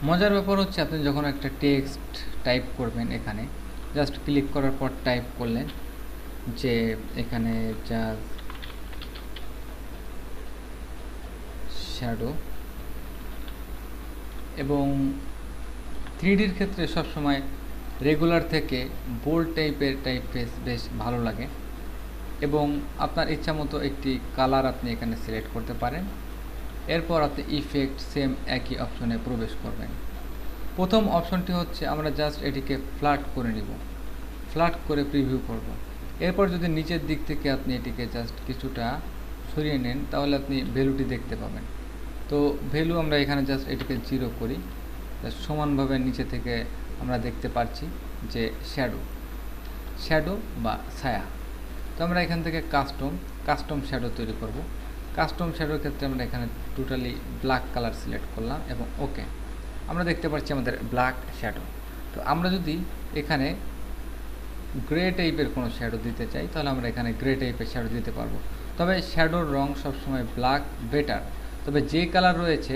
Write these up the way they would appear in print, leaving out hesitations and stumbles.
মজার ব্যাপার হচ্ছে আপনি যখন একটা টেক্সট টাইপ করবেন, এখানে জাস্ট ক্লিক করার পর টাইপ করলেন যে এখানে জাস্ট শ্যাডো, এবং 3Dর ক্ষেত্রে সবসময় রেগুলার থেকে বোল্ড টাইপের টাইপফেস বেশ ভালো লাগে। এবং আপনার ইচ্ছা মতো একটি কালার আপনি এখানে সিলেক্ট করতে পারেন। এরপর আপনি ইফেক্ট সেম একই অপশনে প্রবেশ করবেন। প্রথম অপশনটি হচ্ছে আমরা জাস্ট এটিকে ফ্ল্যাট করে নিব, ফ্ল্যাট করে প্রিভিউ করব। এরপর যদি নিচের দিক থেকে আপনি এটিকে জাস্ট কিছুটা সরিয়ে নেন, তাহলে আপনি ভ্যালুটি দেখতে পাবেন। তো ভ্যালু আমরা এখানে জাস্ট এটিকে 0 করি, সমানভাবে নিচে থেকে আমরা দেখতে পাচ্ছি যে শ্যাডো বা ছায়া। তো আমরা এখান থেকে কাস্টম শ্যাডো তৈরি করব। কাস্টম শ্যাডোর ক্ষেত্রে আমরা এখানে টোটালি ব্ল্যাক কালার সিলেক্ট করলাম এবং ওকে। আমরা দেখতে পাচ্ছি আমাদের ব্ল্যাক শ্যাডো। তো আমরা যদি এখানে গ্রে টাইপের কোনো শ্যাডো দিতে চাই, তাহলে আমরা এখানে গ্রে টাইপের শ্যাডো দিতে পারবো। তবে শ্যাডোর রং সবসময় ব্ল্যাক বেটার। তবে যে কালার রয়েছে,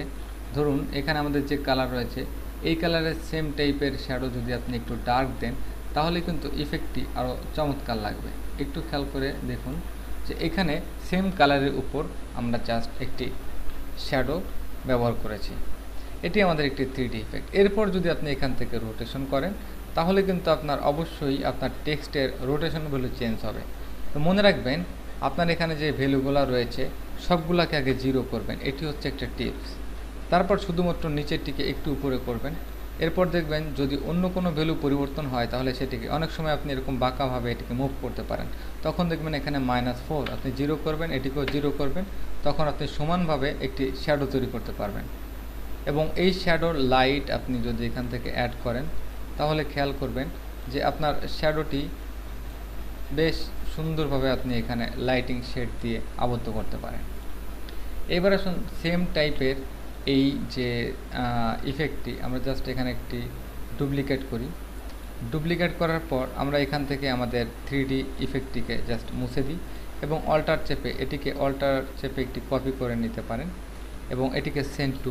ধরুন এখানে আমাদের যে কালার রয়েছে, এই কালারের সেম টাইপের শ্যাডো যদি আপনি একটু ডার্ক দেন, তাহলে কিন্তু ইফেক্টটি আরও চমৎকার লাগবে। একটু খেয়াল করে দেখুন যে এখানে সেম কালারের উপর আমরা জাস্ট একটি শ্যাডো ব্যবহার করেছি। এটি আমাদের একটি 3D ইফেক্ট। এরপর যদি আপনি এখান থেকে রোটেশন করেন, তাহলে কিন্তু আপনার অবশ্যই আপনার টেক্সটের রোটেশন ভ্যালু চেঞ্জ হবে। তো মনে রাখবেন, আপনার এখানে যে ভ্যালুগুলো রয়েছে সবগুলোকে আগে 0 করবেন, এটি হচ্ছে একটা টিপস। তারপর শুধুমাত্র নিচেরটিকে একটু উপরে করবেন। এরপর দেখবেন যদি অন্য কোনো ভ্যালু পরিবর্তন হয়, তাহলে সেটিকে অনেক সময় আপনি এরকম বাঁকাভাবে এটিকে মুভ করতে পারেন। তখন দেখবেন এখানে -4 আপনি 0 করবেন, এটিকেও 0 করবেন, তখন আপনি সমানভাবে একটি শ্যাডো তৈরি করতে পারবেন। এবং এই শ্যাডোর লাইট আপনি যদি এখান থেকে অ্যাড করেন, তাহলে খেয়াল করবেন যে আপনার শ্যাডোটি বেশ সুন্দরভাবে আপনি এখানে লাইটিং শেড দিয়ে আবদ্ধ করতে পারেন। এবার আসুন সেম টাইপের এই যে ইফেক্টটি আমরা জাস্ট এখানে একটি ডুপ্লিকেট করি। ডুপ্লিকেট করার পর আমরা এখান থেকে আমাদের 3D ইফেক্টটিকে জাস্ট মুছে দিই এবং অল্টার চেপে একটি কপি করে নিতে পারেন এবং এটিকে সেন্ড টু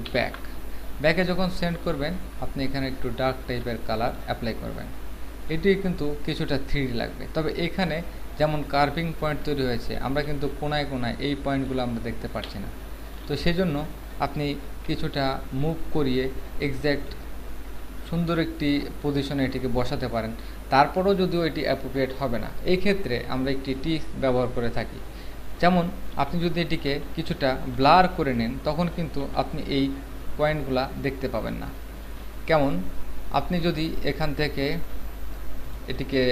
ব্যাকে যখন সেন্ড করবেন, আপনি এখানে একটু ডার্ক টাইপের কালার অ্যাপ্লাই করবেন। এটি কিন্তু কিছুটা 3D লাগবে। তবে এখানে যেমন কার্ভিং পয়েন্ট তৈরি হয়েছে, আমরা কিন্তু কোনায় কোনায় এই পয়েন্টগুলো আমরা দেখতে পাচ্ছি না। তো সেজন্য আপনি কিছুটা মুভ করিয়ে এক্স্যাক্ট সুন্দর একটি পজিশনে এটিকে বসাতে পারেন। তারপরেও যদিও এটি অ্যাপ্রোপ্রিয়েট হবে না, এই ক্ষেত্রে আমরা একটি টিপস ব্যবহার করে থাকি। যেমন আপনি যদি এটিকে কিছুটা ব্লার করে নেন, তখন কিন্তু আপনি এই পয়েন্টগুলা দেখতে পাবেন না। কেমন, আপনি যদি এখান থেকে এটিকে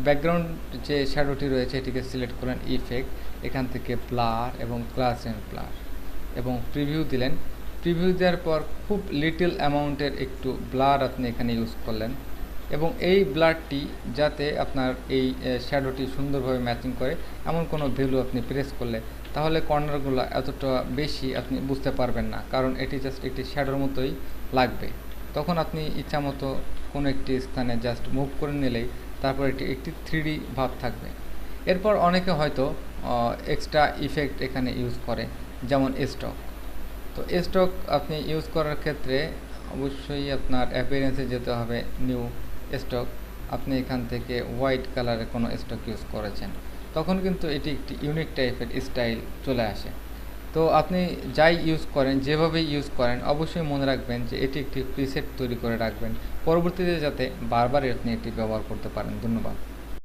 ব্যাকগ্রাউন্ড যে শ্যাডোটি রয়েছে এটিকে সিলেক্ট করলেন, ইফেক্ট, এখান থেকে ব্লার এবং ক্লাস অ্যান্ড ব্লার এবং প্রিভিউ দিলেন। প্রিভিউ দেওয়ার পর খুব লিটল অ্যামাউন্টের একটু ব্লার আপনি এখানে ইউজ করলেন এবং এই ব্লারটি যাতে আপনার এই শ্যাডোটি সুন্দরভাবে ম্যাচিং করে এমন কোনো ভ্যালু আপনি প্রেস করলে, তাহলে কর্নারগুলো এতটা বেশি আপনি বুঝতে পারবেন না, কারণ এটি জাস্ট একটি শ্যাডোর মতোই লাগবে। তখন আপনি ইচ্ছামতো কোনো একটি স্থানে জাস্ট মুভ করে নিলেই তারপর এটি একটি 3D ভাব থাকবে। এরপর অনেকে হয়তো এক্সট্রা ইফেক্ট এখানে ইউজ করে, যেমন স্টক। তো স্টক আপনি ইউজ করার ক্ষেত্রে অবশ্যই আপনার অ্যাপিয়ারেন্সে যেতে হবে, নিউ স্টক। আপনি এখান থেকে হোয়াইট কালারের কোনো স্টক ইউজ করেছেন, তখন কিন্তু এটি একটি ইউনিক টাইপের স্টাইল চলে আসে। তো আপনি যাই ইউজ করেন, যেভাবে ইউজ করেন, অবশ্যই মনে রাখবেন যে এটি একটি প্রিসেট তৈরি করে রাখবেন, পরবর্তীতে যাতে বারবার আপনি এটি ব্যবহার করতে পারেন। ধন্যবাদ।